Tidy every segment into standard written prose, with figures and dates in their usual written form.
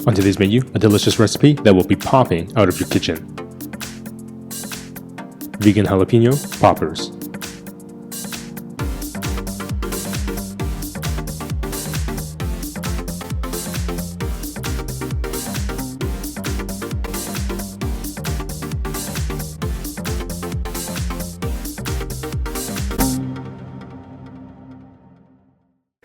On today's menu, a delicious recipe that will be popping out of your kitchen. Vegan jalapeno poppers.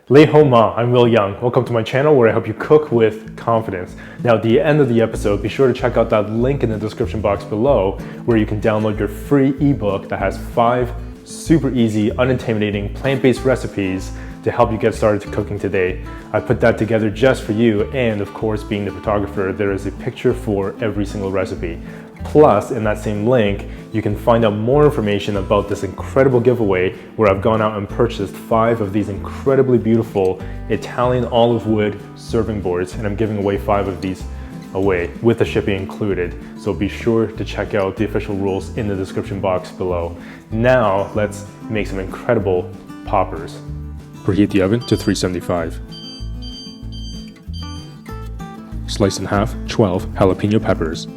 Lei Ho Ma, I'm Yeung. Welcome to my channel where I help you cook with confidence. Now at the end of the episode, be sure to check out that link in the description box below where you can download your free ebook that has 5 super easy, unintimidating, plant-based recipes to help you get started cooking today. I put that together just for you, and of course, being the photographer, there is a picture for every single recipe. Plus, in that same link, you can find out more information about this incredible giveaway where I've gone out and purchased 5 of these incredibly beautiful Italian olive wood serving boards, and I'm giving away 5 of these away with the shipping included. So be sure to check out the official rules in the description box below. Now, let's make some incredible poppers. Preheat the oven to 375. Slice in half 12 jalapeno peppers.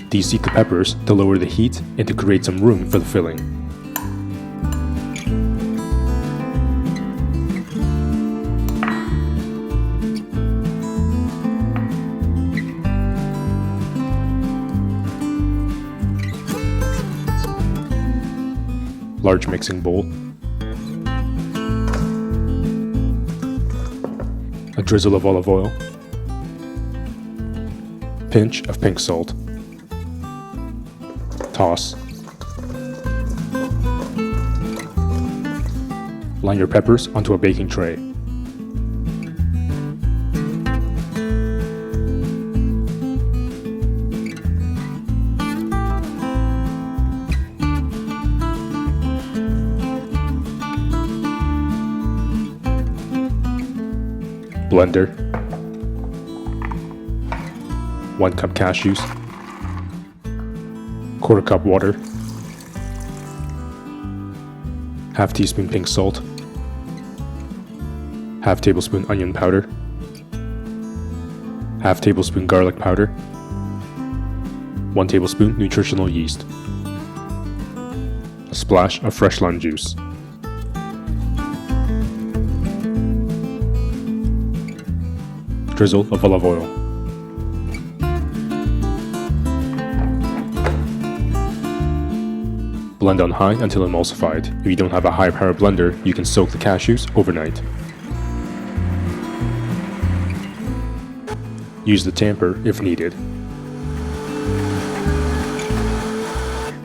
Deseed the peppers to lower the heat and to create some room for the filling. Large mixing bowl. A drizzle of olive oil. Pinch of pink salt. Toss. Line your peppers onto a baking tray. Blender. 1 cup cashews. 1/4 cup water. 1/2 teaspoon pink salt. 1/2 tablespoon onion powder. 1/2 tablespoon garlic powder. 1 tablespoon nutritional yeast. A splash of fresh lime juice. Drizzle of olive oil. Blend on high until emulsified. If you don't have a high power blender, you can soak the cashews overnight. Use the tamper if needed.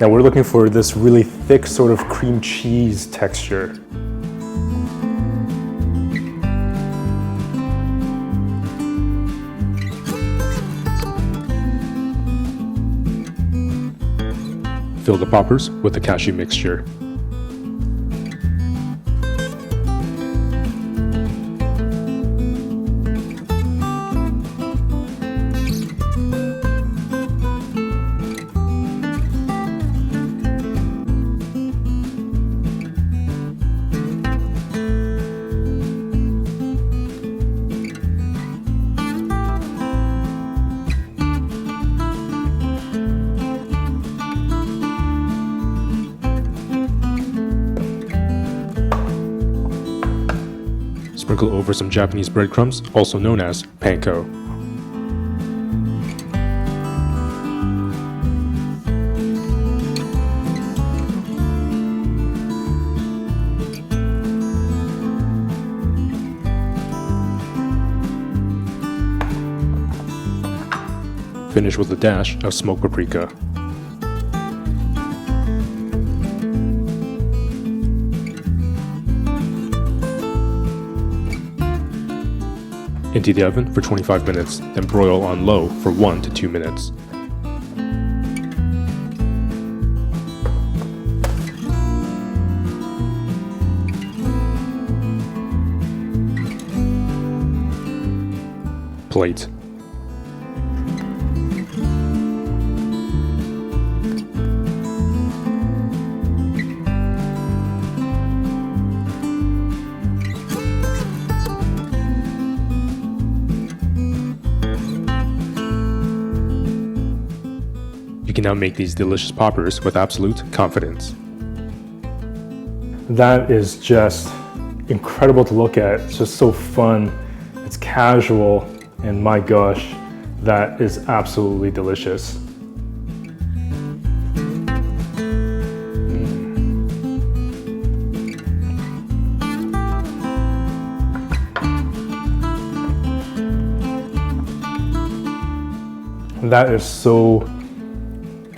Now we're looking for this really thick sort of cream cheese texture. Fill the poppers with the cashew mixture. Sprinkle over some Japanese breadcrumbs, also known as panko. Finish with a dash of smoked paprika. Into the oven for 25 minutes, then broil on low for 1 to 2 minutes. plate. You can now make these delicious poppers with absolute confidence. That is just incredible to look at. It's just so fun. It's casual, and my gosh, that is absolutely delicious. That is so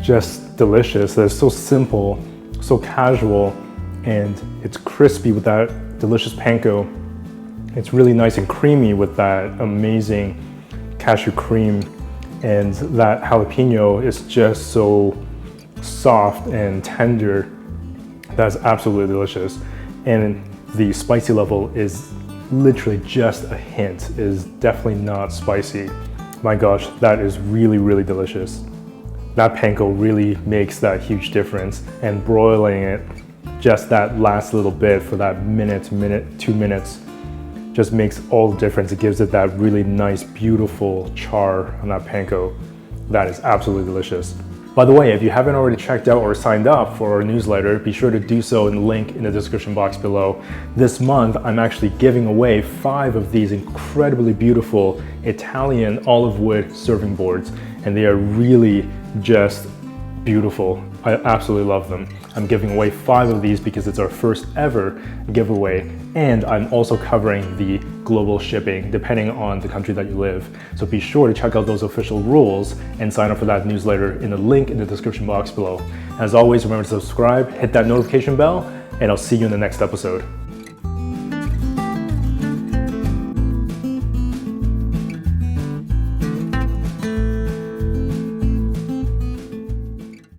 just delicious. That is so simple, so casual, and it's crispy with that delicious panko. It's really nice and creamy with that amazing cashew cream, and that jalapeno is just so soft and tender. That's absolutely delicious. And the spicy level is literally just a hint. It is definitely not spicy. My gosh, that is really, really delicious. That panko really makes that huge difference, and broiling it just that last little bit for that minute, 2 minutes just makes all the difference. It gives it that really nice, beautiful char on that panko. That is absolutely delicious. By the way, if you haven't already checked out or signed up for our newsletter, be sure to do so in the link in the description box below. This month, I'm actually giving away 5 of these incredibly beautiful Italian olive wood serving boards, and they are really just beautiful. I absolutely love them. I'm giving away 5 of these because it's our first ever giveaway, and I'm also covering the global shipping depending on the country that you live. So be sure to check out those official rules and sign up for that newsletter in the link in the description box below. As always, remember to subscribe, hit that notification bell, and I'll see you in the next episode.